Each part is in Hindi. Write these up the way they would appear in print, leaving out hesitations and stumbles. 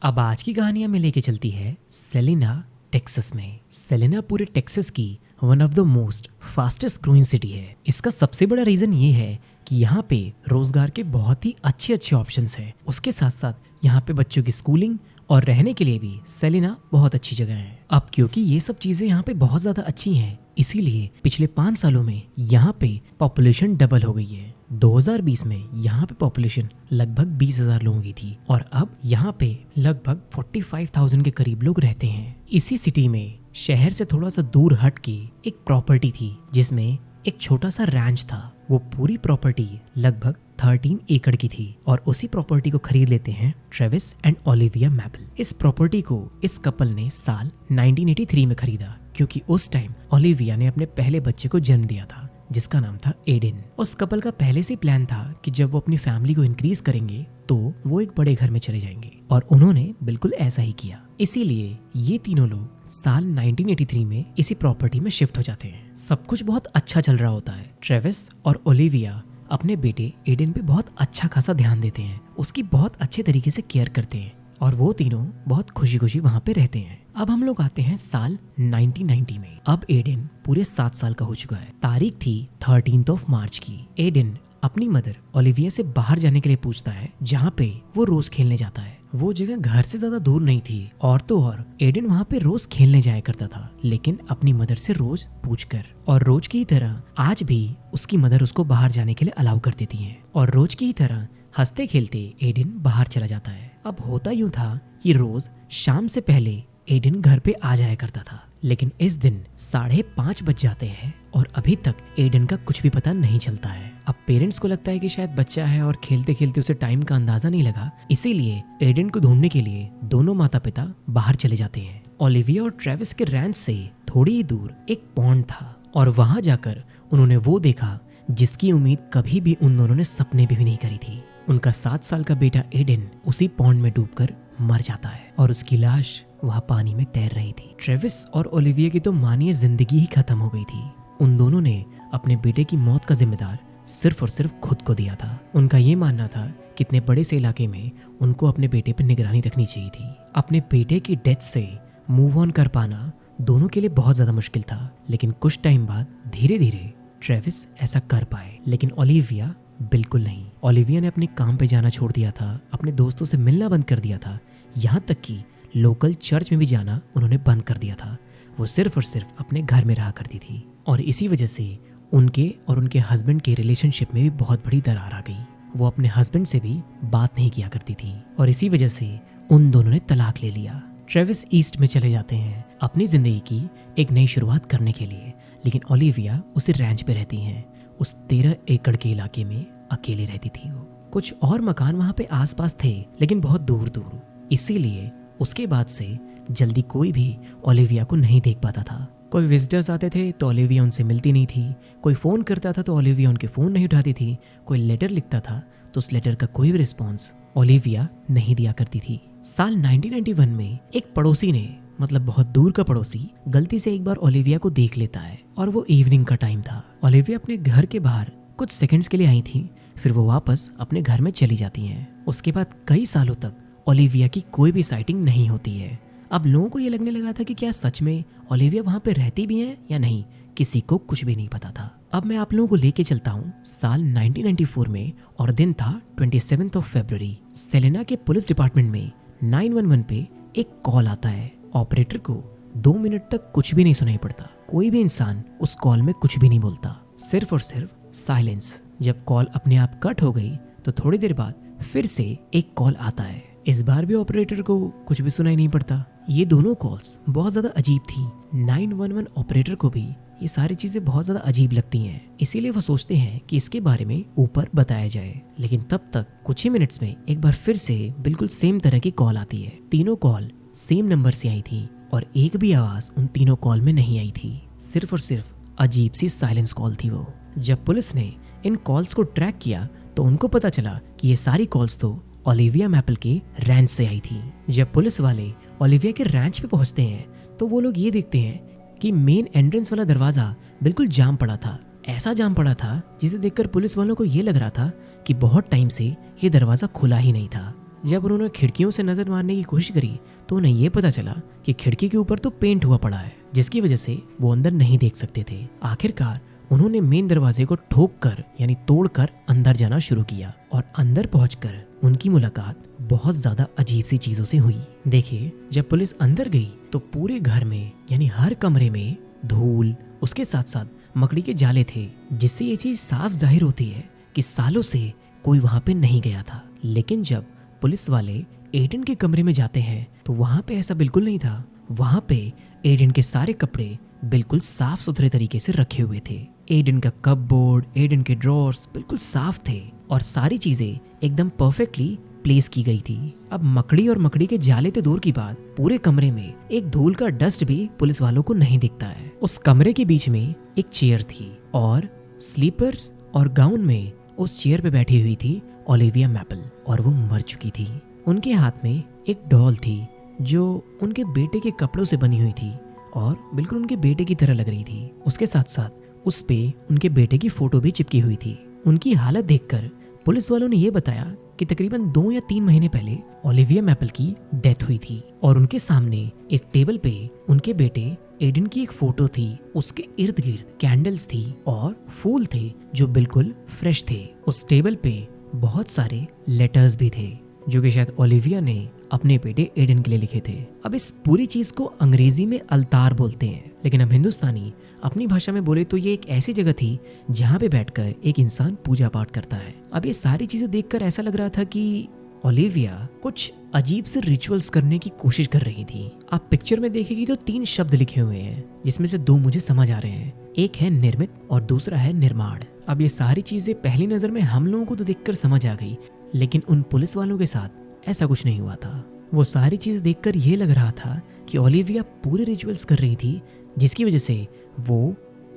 अब आज की कहानी हमें लेके चलती है सेलिना, टेक्सास में। सेलिना पूरे टेक्सास की one of the most fastest growing city है। इसका सबसे बड़ा रीजन ये है कि यहाँ पे रोजगार के बहुत ही अच्छे अच्छे ऑप्शंस हैं। उसके साथ साथ यहाँ पे बच्चों की स्कूलिंग और रहने के लिए भी सेलिना बहुत अच्छी जगह है। अब क्योंकि ये सब चीजें यहाँ पे बहुत ज्यादा अच्छी हैं, इसीलिए पिछले 5 सालों में यहाँ पे पॉपुलेशन डबल हो गई है। 2020 में यहाँ पे पॉपुलेशन लगभग 20,000 लोगों की थी और अब यहाँ पे लगभग 45,000 के करीब लोग रहते हैं। इसी सिटी में शहर से थोड़ा सा दूर हट के एक प्रॉपर्टी थी जिसमें एक छोटा सा रैंच था। वो पूरी प्रॉपर्टी लगभग 13 एकड़ की थी और उसी प्रॉपर्टी को खरीद लेते हैं ट्रेविस एंड ओलिविया मैपल। इस प्रॉपर्टी को इस कपल ने साल 1983 में खरीदा क्योंकि उस टाइम ओलिविया ने अपने पहले बच्चे को जन्म दिया था जिसका नाम था एडेन। उस कपल का पहले से प्लान था कि जब वो अपनी फैमिली को इंक्रीज करेंगे तो वो एक बड़े घर में चले जाएंगे और उन्होंने बिल्कुल ऐसा ही किया। इसीलिए ये तीनों लोग साल 1983 में इसी प्रॉपर्टी में शिफ्ट हो जाते हैं। सब कुछ बहुत अच्छा चल रहा होता है। ट्रेविस और ओलिविया अपने बेटे एडेन पे बहुत अच्छा खासा ध्यान देते हैं, उसकी बहुत अच्छे तरीके से केयर करते हैं और वो तीनों बहुत खुशी खुशी वहाँ पे रहते हैं। अब हम लोग आते हैं साल 1990 में। अब एडेन पूरे 7 साल का हो चुका है। तारीख थी 13 मार्च की। एडेन अपनी मदर ओलिविया से बाहर जाने के लिए पूछता है जहाँ पे वो रोज खेलने जाता है। वो जगह घर से ज्यादा दूर नहीं थी और तो और एडेन वहाँ पे रोज खेलने जाया करता था, लेकिन अपनी मदर से रोज पूछकर। और रोज की तरह आज भी उसकी मदर उसको बाहर जाने के लिए अलाउ कर देती है और रोज की तरह हंसते खेलते एडेन बाहर चला जाता है। अब होता यूं था कि रोज शाम से पहले एडेन घर पे आ जाया करता था, लेकिन इस दिन 5:30 बज जाते हैं और अभी तक एडेन का कुछ भी पता नहीं चलता है। अब पेरेंट्स को लगता है कि शायद बच्चा है और खेलते खेलते उसे टाइम का अंदाजा नहीं लगा, इसीलिए एडेन को ढूंढने के लिए दोनों माता पिता बाहर चले जाते हैं। ओलिविया और ट्रेविस के रैंच से थोड़ी ही दूर एक पॉन्ड था और वहां जाकर उन्होंने वो देखा जिसकी उम्मीद कभी भी उन दोनों ने सपने में भी नहीं करी थी। उनका 7 साल का बेटा एडेन उसी पॉन्ड में डूबकर मर जाता है और उसकी लाश वहाँ पानी में तैर रही थी। ट्रेविस और ओलिविया की तो मानिए जिंदगी ही खत्म हो गई थी। उन दोनों ने अपने बेटे की मौत का जिम्मेदार सिर्फ और सिर्फ खुद को दिया था। उनका ये मानना था कि इतने बड़े से इलाके में उनको अपने बेटे पर निगरानी रखनी चाहिए थी। अपने बेटे की डेथ से मूव ऑन कर पाना दोनों के लिए बहुत ज्यादा मुश्किल था, लेकिन कुछ टाइम बाद धीरे धीरे ट्रेविस ऐसा कर पाए, लेकिन ओलिविया बिल्कुल नहीं। ओलिविया ने अपने काम पे जाना छोड़ दिया था, अपने दोस्तों से मिलना बंद कर दिया था, यहाँ तक कि लोकल चर्च में भी जाना उन्होंने बंद कर दिया था। वो सिर्फ और सिर्फ अपने घर में रहा करती थी और इसी वजह से उनके और उनके हस्बैंड के रिलेशनशिप में भी बहुत बड़ी दरार आ गई। वो अपने हस्बैंड से भी बात नहीं किया करती थी और इसी वजह से उन दोनों ने तलाक ले लिया। ट्रेविस ईस्ट में चले जाते हैं अपनी जिंदगी की एक नई शुरुआत करने के लिए, लेकिन ओलिविया उसी रैंच पे रहती हैं। उस 13 एकड़ के इलाके में अकेले रहती थी वो। कुछ और मकान वहाँ पे आसपास थे लेकिन बहुत दूर दूर, इसीलिए उसके बाद से जल्दी कोई भी ओलिविया को नहीं देख पाता था। कोई विजिटर्स आते थे तो ओलिविया उनसे मिलती नहीं थी, कोई फ़ोन करता था तो ओलिविया उनके फ़ोन नहीं उठाती थी, कोई लेटर लिखता था तो उस लेटर का कोई भी रिस्पॉन्स ओलिविया नहीं दिया करती थी। साल 1991 में एक पड़ोसी ने, मतलब बहुत दूर का पड़ोसी, गलती से एक बार ओलिविया को देख लेता है और वो इवनिंग का टाइम था। ओलिविया अपने घर के बाहर कुछ सेकंड्स के लिए आई थी, फिर वो वापस अपने घर में चली जाती हैं। उसके बाद कई सालों तक ओलिविया की कोई भी साइटिंग नहीं होती है। अब लोगों को ये लगने लगा था कि क्या सच में ओलिविया वहाँ पे रहती भी है या नहीं, किसी को कुछ भी नहीं पता था। अब मैं आप लोगों को लेके चलता हूँ साल 1994 में और दिन था 27 फरवरी। सेलिना के पुलिस डिपार्टमेंट में 911 पे एक कॉल आता है। ऑपरेटर को 2 मिनट तक कुछ भी नहीं सुनाई पड़ता, कोई भी इंसान उस कॉल में कुछ भी नहीं बोलता, सिर्फ और सिर्फ साइलेंस। जब कॉल अपने आप कट हो गई तो थोड़ी देर बाद फिर से एक कॉल आता है। इस बार भी ऑपरेटर को कुछ भी सुनाई नहीं पड़ता। ये दोनों कॉल्स बहुत ज्यादा अजीब थी। 911 ऑपरेटर को भी ये सारी चीजें बहुत ज्यादा अजीब लगती हैं, इसीलिए वो सोचते हैं कि इसके बारे में ऊपर बताया जाए। लेकिन तब तक कुछ ही मिनट्स में एक बार फिर से बिल्कुल सेम तरह की कॉल आती है। तीनों कॉल सेम नंबर से आई थी और एक भी आवाज उन तीनों कॉल में नहीं आई थी, सिर्फ और सिर्फ अजीब सी साइलेंस कॉल थी वो। जब पुलिस ने इन कॉल्स को ट्रैक किया तो उनको पता चला कि ये सारी कॉल्स तो ओलिविया मैपल के रैंच से आई थी। जब पुलिस वाले ओलिविया के रैंच पे पहुंचते हैं तो वो लोग ये देखते हैं कि मेन एंट्रेंस वाला दरवाजा बिल्कुल जाम पड़ा था। ऐसा जाम पड़ा था जिसे देखकर पुलिस वालों को ये लग रहा था कि बहुत टाइम से ये दरवाजा खुला ही नहीं था। जब उन्होंने खिड़कियों से नजर मारने की कोशिश करी तो उन्हें यह पता चला कि खिड़की के ऊपर तो पेंट हुआ पड़ा है, जिसकी वजह से वो अंदर नहीं देख सकते थे। आखिरकार उन्होंने मेन दरवाजे को ठोक कर यानी तोड़कर अंदर जाना शुरू किया और अंदर पहुंचकर उनकी मुलाकात बहुत ज्यादा अजीब सी चीजों से हुई। देखिए, जब पुलिस अंदर गई तो पूरे घर में यानी हर कमरे में धूल, उसके साथ साथ मकड़ी के जाले थे, जिससे ये चीज साफ जाहिर होती है कि सालों से कोई वहां पे नहीं गया था। लेकिन जब पुलिस वाले एडन के कमरे में जाते हैं तो वहां पे ऐसा बिल्कुल नहीं था। वहां पे एडन के सारे कपड़े बिल्कुल साफ सुथरे तरीके से रखे हुए थे। एडन का कपबोर्ड, एडन के ड्रॉर्स बिल्कुल साफ थे और सारी चीजें एकदम परफेक्टली प्लेस की गई थी। अब मकड़ी और मकड़ी के जाले तो दूर की बात, पूरे कमरे में एक धूल का डस्ट भी पुलिस वालों को नहीं दिखता है। उस कमरे के बीच में एक चेयर थी और स्लीपर्स और गाउन में उस चेयर पे बैठी हुई थी ओलिविया मैपल और वो मर चुकी थी। उनके हाथ में एक डॉल थी जो उनके बेटे के कपड़ों से बनी हुई थी और बिल्कुल उनके बेटे की तरह लग रही थी। उसके साथ साथ उस पे उनके बेटे की फोटो भी चिपकी हुई थी। उनकी हालत देखकर पुलिस वालों ने यह बताया कि तकरीबन 2 या 3 महीने पहले ओलिविया मैपल की डेथ हुई थी और उनके सामने एक टेबल पे उनके बेटे एडन की एक फोटो थी। उसके इर्द गिर्द कैंडल्स थी और फूल थे जो बिल्कुल फ्रेश थे। उस टेबल पे बहुत सारे लेटर्स भी थे जो कि शायद ओलिविया ने अपने बेटे एडन के लिए लिखे थे। अब इस पूरी चीज को अंग्रेजी में अलतार बोलते हैं, लेकिन हम हिंदुस्तानी अपनी भाषा में बोले तो ये एक ऐसी जगह थी जहाँ पे बैठकर एक इंसान पूजा पाठ करता है। अब ये सारी चीजें देखकर ऐसा लग रहा था कि ओलिविया कुछ अजीब से रिचुअल्स करने की कोशिश कर रही थी। आप पिक्चर में देखेंगे तो 3 शब्द लिखे हुए हैं, जिसमें से 2 मुझे समझ आ रहे हैं। एक है निर्मित और दूसरा है निर्माण। अब ये सारी चीजें पहली नजर में हम लोगों को तो देखकर समझ आ गई, लेकिन उन पुलिस वालों के साथ ऐसा कुछ नहीं हुआ था। वो सारी चीजें देखकर ये लग रहा था कि ओलिविया पूरे रिचुअल्स कर रही थी, जिसकी वजह से वो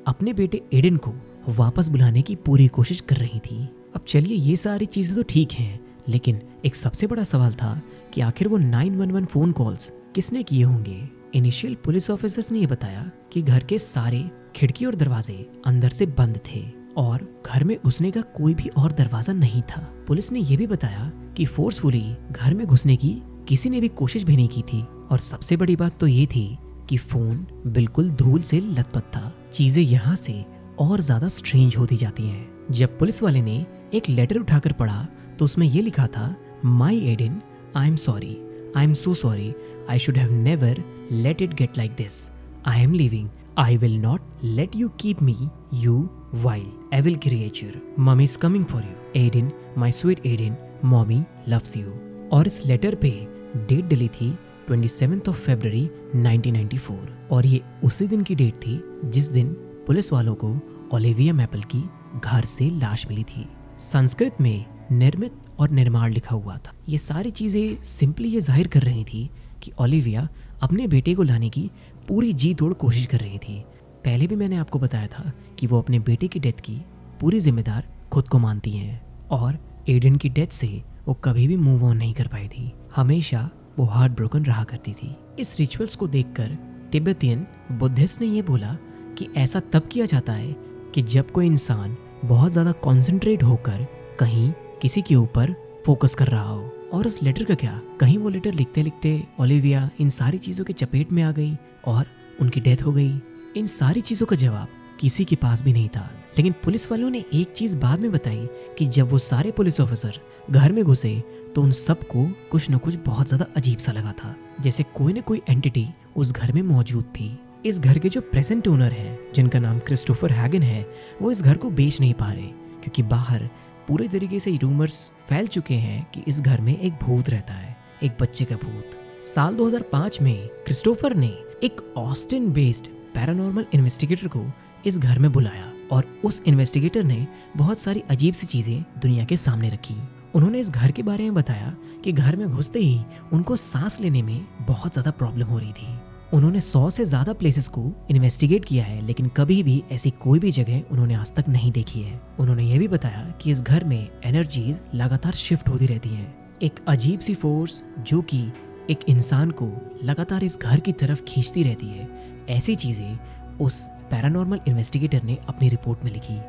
अपने बेटे एडन को वापस बुलाने की पूरी कोशिश कर रही थी। अब चलिए, ये सारी चीजें तो ठीक हैं, लेकिन एक सबसे बड़ा सवाल था कि आखिर वो 911 फोन कॉल्स किसने किए होंगे। इनिशियल पुलिस ऑफिसर्स ने ये बताया कि घर के सारे खिड़की और दरवाजे अंदर से बंद थे और घर में घुसने का कोई भी और दरवाजा नहीं था। पुलिस ने यह भी बताया कि फोर्सफुली घर में घुसने की किसी ने भी कोशिश भी नहीं की थी और सबसे बड़ी बात तो ये थी कि फोन बिल्कुल धूल से लथपथ था। चीजें यहाँ से और ज्यादा स्ट्रेंज होती जाती हैं। जब पुलिस वाले ने एक लेटर उठाकर पढ़ा तो उसमें यह लिखा था, my Aidan, I am sorry, I am so sorry, I should have never let it get like this, I am leaving, I will not let you keep me you while evil creature, mommy is coming for you, Aiden, my sweet Aiden, mommy loves you। और इस लेटर पे डेट डली थी 27 फरवरी 1994 और ये उसी दिन की डेट थी जिस दिन पुलिस वालों को ओलिविया मैपल की घर से लाश मिली थी। संस्कृत में निर्मित और निर्माण लिखा हुआ था। ये सारी चीजें सिंपली ये जाहिर कर रही थी कि ओलिविया अपने बेटे को लाने की पूरी जी तोड़ कोशिश कर रही थी। पहले भी मैंने आपको बताया था कि वो अपने बेटे की डेथ की पूरी जिम्मेदार खुद को मानती हैं और एडन की डेथ से वो कभी भी मूव ऑन नहीं कर पाई थी। हमेशा वो हार्ट ब्रोकन रहा करती थी। इस रिचुअल्स को देखकर तिब्बतियन बुद्धिस्ट ने ये बोला कि ऐसा तब किया जाता है कि जब कोई इंसान बहुत ज़्यादा कॉन्सेंट्रेट होकर कहीं किसी के ऊपर फोकस कर रहा हो। और इस लेटर का क्या, कहीं वो लेटर लिखते लिखते ओलिविया इन सारी चीज़ों के चपेट में आ गई और उनकी डेथ हो गई। इन सारी चीजों का जवाब किसी के पास भी नहीं था। लेकिन पुलिस वालों ने एक चीज बाद में बताई कि जब वो सारे पुलिस ऑफिसर घर में घुसे तो उन सबको कुछ न कुछ बहुत ज्यादा अजीब सा लगा था, जैसे कोई न कोई एंटिटी उस घर में मौजूद थी। इस घर के जो प्रेजेंट ओनर हैं, जिनका नाम क्रिस्टोफर हैगन है, वो इस घर को बेच नहीं पा रहे क्योंकि बाहर पूरे तरीके से रूमर्स फैल चुके हैं कि इस घर में एक भूत रहता है, एक बच्चे का भूत। साल 2005 में क्रिस्टोफर ने एक ऑस्टिन बेस्ड पैरानॉर्मल इन्वेस्टिगेटर को इस घर में बुलाया और उस इन्वेस्टिगेटर ने बहुत सारी अजीब सी चीजें दुनिया के सामने रखी। उन्होंने इस घर के बारे में बताया कि घर में घुसते ही उनको सांस लेने में बहुत ज्यादा प्रॉब्लम हो रही थी। उन्होंने 100 से ज्यादा प्लेसेस को इन्वेस्टिगेट किया है, लेकिन कभी भी ऐसी कोई भी जगह उन्होंने आज तक नहीं देखी है। उन्होंने ये भी बताया कि इस घर में एनर्जीज लगातार शिफ्ट होती रहती हैं। एक अजीब सी फोर्स जो कि एक इंसान को लगातार इस घर की तरफ खींचती रहती है। ऐसी चीजें उस पैरानॉर्मल इन्वेस्टिगेटर ने अपनी रिपोर्ट में लिखी।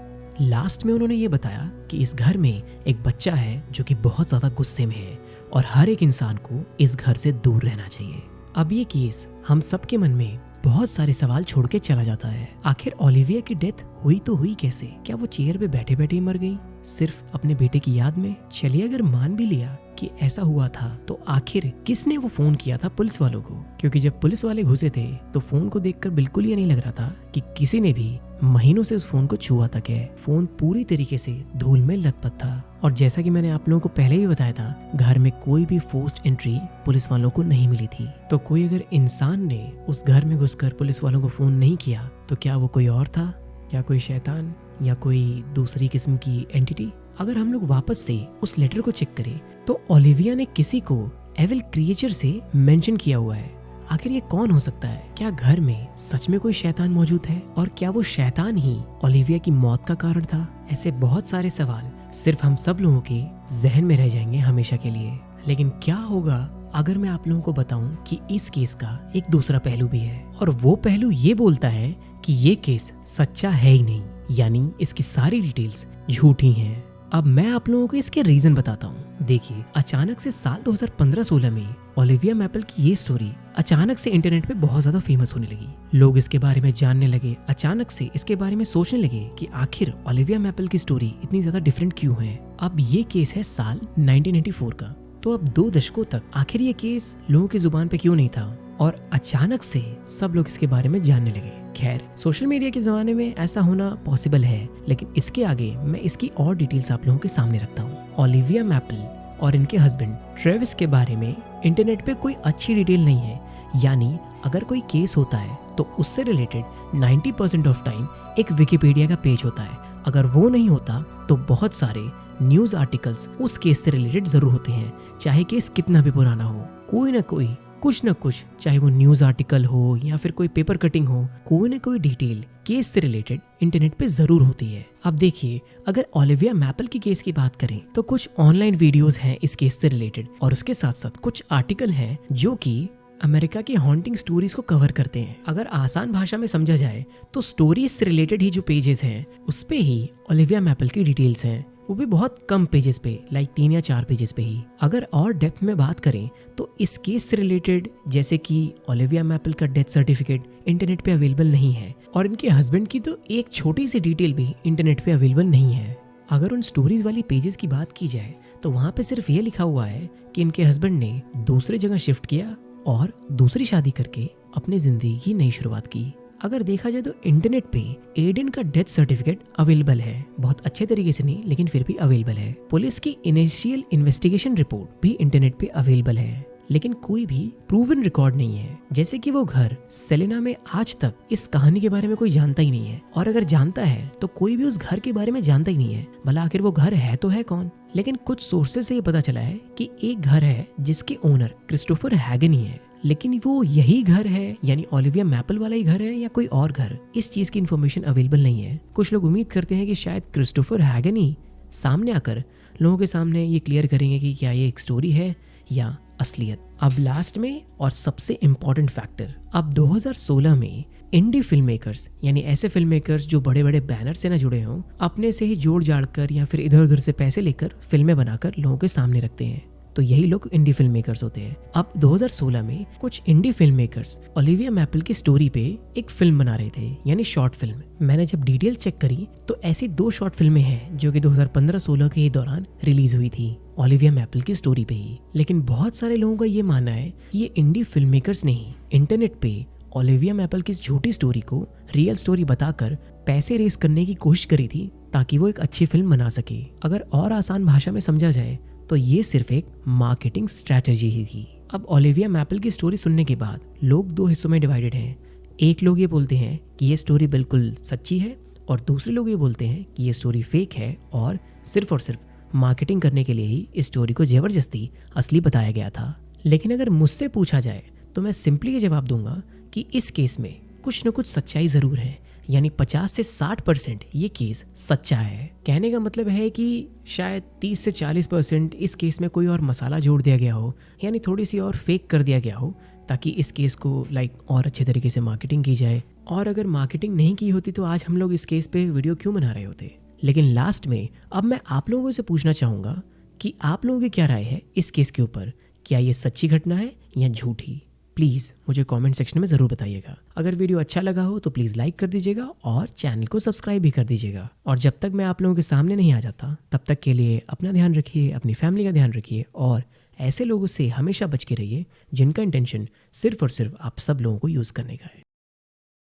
लास्ट में उन्होंने ये बताया कि इस घर में एक बच्चा है जो कि बहुत ज्यादा गुस्से में है और हर एक इंसान को इस घर से दूर रहना चाहिए। अब ये केस हम सबके मन में बहुत सारे सवाल छोड़ के चला जाता है। आखिर ओलिविया की डेथ हुई तो हुई कैसे? क्या वो चेयर पे बैठे बैठे ही मर गई सिर्फ अपने बेटे की याद में? चलिए अगर मान भी लिया कि ऐसा हुआ था तो आखिर किसने वो फोन किया था पुलिस वालों को? क्योंकि जब पुलिस वाले घुसे थे तो फोन को देखकर बिल्कुल ये नहीं लग रहा था कि किसी ने भी महीनों से उस फोन को छुआ तक है। फोन पूरी तरीके से धूल में लथपथ था और जैसा कि मैंने आप लोगों को पहले भी बताया था, घर में कोई भी फोर्स्ड एंट्री पुलिस वालों को नहीं मिली थी। तो कोई अगर इंसान ने उस घर में घुसकर पुलिस वालों को फोन नहीं किया तो क्या वो कोई और था? क्या कोई शैतान या कोई दूसरी किस्म की एंटिटी? अगर हम लोग वापस से उस लेटर को चेक करें तो ओलिविया ने किसी को एविल क्रिएचर से मेंशन किया हुआ है। आखिर ये कौन हो सकता है? क्या घर में सच में कोई शैतान मौजूद है और क्या वो शैतान ही ओलिविया की मौत का कारण था? ऐसे बहुत सारे सवाल सिर्फ हम सब लोगों के जहन में रह जाएंगे हमेशा के लिए। लेकिन क्या होगा अगर मैं आप लोगों को बताऊं कि इस केस का एक दूसरा पहलू भी है और वो पहलू ये बोलता है कि ये केस सच्चा है ही नहीं, यानी इसकी सारी डिटेल्स झूठी हैं। अब मैं आप लोगों को इसके रीजन बताता हूँ। देखिए, अचानक से साल 2015-16 में ओलिविया मैपल की ये स्टोरी अचानक से इंटरनेट पे बहुत ज्यादा फेमस होने लगी। लोग इसके बारे में जानने लगे, अचानक से इसके बारे में सोचने लगे कि आखिर ओलिविया मैपल की स्टोरी इतनी ज्यादा डिफरेंट क्यों है। अब ये केस है साल 1994 का, तो अब 2 दशकों तक आखिर ये केस लोगों की जुबान पे क्यों नहीं था और अचानक से सब लोग इसके बारे में जानने लगे। खैर, सोशल मीडिया के जमाने में ऐसा होना पॉसिबल है, लेकिन इसके आगे मैं इसकी और डिटेल्स आप लोगों के सामने रखता हूँ। ओलिविया मैपल और इनके हस्बैंड ट्रेविस के बारे में इंटरनेट पे कोई अच्छी डिटेल नहीं है, यानी अगर कोई केस होता है तो उससे रिलेटेड 90% ऑफ टाइम एक विकिपीडिया का पेज होता है। अगर वो नहीं होता तो बहुत सारे न्यूज आर्टिकल्स उस केस से रिलेटेड जरूर होते हैं, चाहे केस कितना भी पुराना हो। कोई ना कोई कुछ न कुछ, चाहे वो न्यूज आर्टिकल हो या फिर कोई पेपर कटिंग हो, कोई ना कोई डिटेल केस से रिलेटेड इंटरनेट पे जरूर होती है। अब देखिए, अगर ओलिविया मैपल की केस की बात करें तो कुछ ऑनलाइन वीडियोस हैं इस केस से रिलेटेड और उसके साथ साथ कुछ आर्टिकल हैं जो कि अमेरिका की हॉन्टिंग स्टोरीज को कवर करते हैं। अगर आसान भाषा में समझा जाए तो स्टोरीज से रिलेटेड ही जो पेजेस हैं उस पे ही ओलिविया मैपल की डिटेल्स हैं, वो भी बहुत कम पेजेस पे, लाइक 3 या 4 पेजेस पे ही। अगर और डेप्थ में बात करें तो इस केस से रिलेटेड, जैसे कि ओलिविया मैपल का डेथ सर्टिफिकेट इंटरनेट पे अवेलेबल नहीं है और इनके हस्बैंड की तो एक छोटी सी डिटेल भी इंटरनेट पे अवेलेबल नहीं है। अगर उन स्टोरीज वाली पेजेस की बात की जाए तो वहाँ पे सिर्फ ये लिखा हुआ है कि इनके हस्बैंड ने दूसरे जगह शिफ्ट किया और दूसरी शादी करके अपनी जिंदगी की नई शुरुआत की। अगर देखा जाए तो इंटरनेट पे एडन का डेथ सर्टिफिकेट अवेलेबल है, बहुत अच्छे तरीके से नहीं लेकिन फिर भी अवेलेबल है। पुलिस की इनिशियल इन्वेस्टिगेशन रिपोर्ट भी इंटरनेट पे अवेलेबल है, लेकिन कोई भी प्रूवन रिकॉर्ड नहीं है। जैसे कि वो घर सेलेना में आज तक इस कहानी के बारे में कोई जानता ही नहीं है, और अगर जानता है तो कोई भी उस घर के बारे में जानता ही नहीं है। भला आखिर वो घर है तो है कौन? लेकिन कुछ सोर्सेज से ये पता चला है कि एक घर है जिसके ओनर क्रिस्टोफर हैगन ही है, लेकिन वो यही घर है, यानी ओलिविया मैपल वाला ही घर है या कोई और घर, इस चीज की इन्फॉर्मेशन अवेलेबल नहीं है। कुछ लोग उम्मीद करते हैं कि शायद क्रिस्टोफर हैगन ही सामने आकर लोगों के सामने ये क्लियर करेंगे कि क्या ये एक स्टोरी है या असलियत। अब लास्ट में और सबसे इम्पोर्टेंट फैक्टर, अब 2016 में इंडी फिल्म मेकर्स, यानी ऐसे फिल्म मेकर्स जो बड़े बड़े बैनर से ना जुड़े हों, अपने से ही जोड़ जाड़ कर या फिर इधर उधर से पैसे लेकर फिल्में बनाकर लोगों के सामने रखते हैं, तो यही लोग इंडी फिल्म मेकर्स होते हैं। अब 2016 में कुछ indie film makers Olivia Maple की स्टोरी पे एक फिल्म बना रहे थे, यानी शॉर्ट फिल्म। मैंने जब डिटेल चेक करी तो ऐसी 2 शॉर्ट फिल्में हैं जो कि 2015-16 के दौरान रिलीज हुई थी ओलिविया मैपल की स्टोरी पे ही। लेकिन बहुत सारे लोगों का ये मानना है कि ये इंडी फिल्म मेकर्स ने ही इंटरनेट पे ओलिविया मैपल की झूठी स्टोरी को रियल स्टोरी बताकर पैसे रेस करने की कोशिश करी थी ताकि वो एक अच्छी फिल्म बना सके। अगर और आसान भाषा में समझा जाए तो ये सिर्फ एक मार्केटिंग स्ट्रैटेजी ही थी। अब ओलिविया मैपल की स्टोरी सुनने के बाद लोग 2 हिस्सों में डिवाइडेड हैं। एक लोग ये बोलते हैं कि ये स्टोरी बिल्कुल सच्ची है और दूसरे लोग ये बोलते हैं कि ये स्टोरी फेक है और सिर्फ मार्केटिंग करने के लिए ही इस स्टोरी को जबरदस्ती असली बताया गया था। लेकिन अगर मुझसे पूछा जाए तो मैं सिंपली ये जवाब दूंगा कि इस केस में कुछ न कुछ सच्चाई जरूर है, यानी 50 से 60% ये केस सच्चा है। कहने का मतलब है कि शायद 30 से 40% इस केस में कोई और मसाला जोड़ दिया गया हो, यानी थोड़ी सी और फेक कर दिया गया हो ताकि इस केस को और अच्छे तरीके से मार्केटिंग की जाए। और अगर मार्केटिंग नहीं की होती तो आज हम लोग इस केस पे वीडियो क्यों बना रहे होते। लेकिन लास्ट में अब मैं आप लोगों से पूछना चाहूँगा कि आप लोगों की क्या राय है इस केस के ऊपर, क्या ये सच्ची घटना है या झूठी। प्लीज़ मुझे कमेंट सेक्शन में ज़रूर बताइएगा। अगर वीडियो अच्छा लगा हो तो प्लीज़ लाइक कर दीजिएगा और चैनल को सब्सक्राइब भी कर दीजिएगा। और जब तक मैं आप लोगों के सामने नहीं आ जाता तब तक के लिए अपना ध्यान रखिए, अपनी फैमिली का ध्यान रखिए और ऐसे लोगों से हमेशा बच के रहिए जिनका इंटेंशन सिर्फ और सिर्फ आप सब लोगों को यूज़ करने का है।